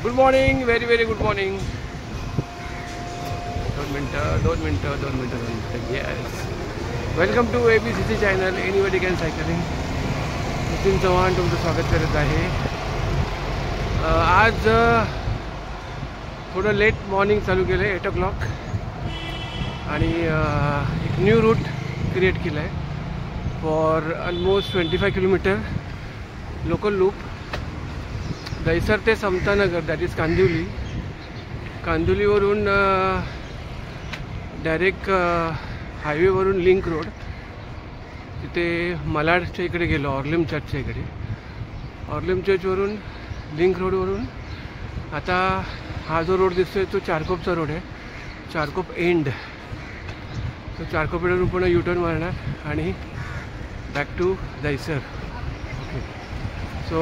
Good morning, very good morning. 2 मिनटं. Yes, welcome to ABCC channel, anybody can cycling. Nitin Chavan तुमचं स्वागत करत आहे. आज थोडं लेट मॉर्निंग चालू केलं आहे, 8 o'clock, आणि एक न्यू रूट क्रिएट केलं आहे for almost 25 kilometre local loop. Dahisar ते समतानगर, दॅट इज कांदिवली. कांदिवलीवरून डायरेक्ट हायवेवरून लिंक रोड, तिथे मलाडच्या इकडे गेलो, ऑर्लिम चर्चच्या इकडे. ऑर्लिम चर्चवरून लिंक रोडवरून आता हा जो रोड दिसतोय तो चारकोपचा रोड आहे, चारकोप एंड. तो चारकोप एंडवरून पुन्हा युटर्न मारणार आणि back to Dahisar. Okay, so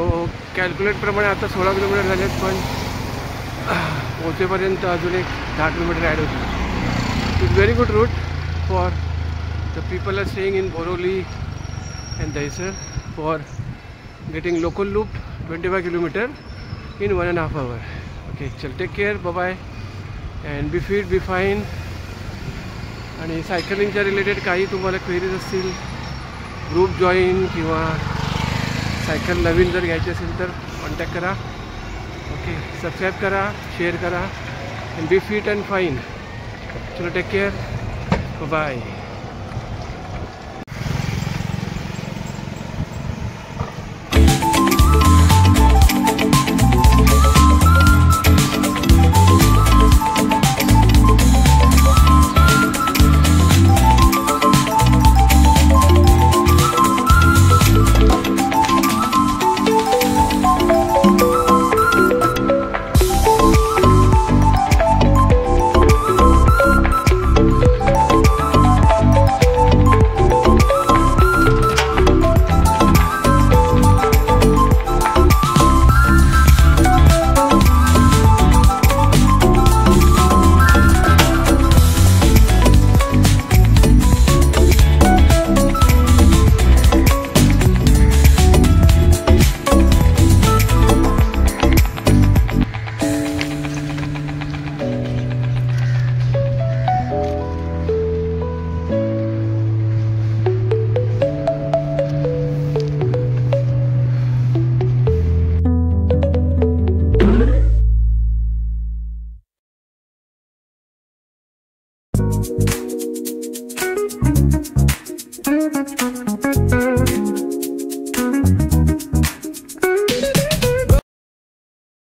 कॅल्क्युलेटप्रमाणे आता 16 किलोमीटर झाले आहेत, पण पोहोचेपर्यंत अजून एक 10 किलोमीटर ॲड होतील. It's very good route for the people are staying in Borivali and Dahisar for getting local loop 25 kilometre in 1.5 hours. Okay, चल, take care, bye and be fit, be fine. आणि सायकलिंगच्या रिलेटेड काही तुम्हाला क्वेरीज असतील, group join किंवा cycle नवीन जर घ्यायची असेल तर कॉन्टॅक्ट करा. ओके, सबस्क्राईब करा, शेअर करा, and be fit and fine. चलो, टेक केअर, बाय.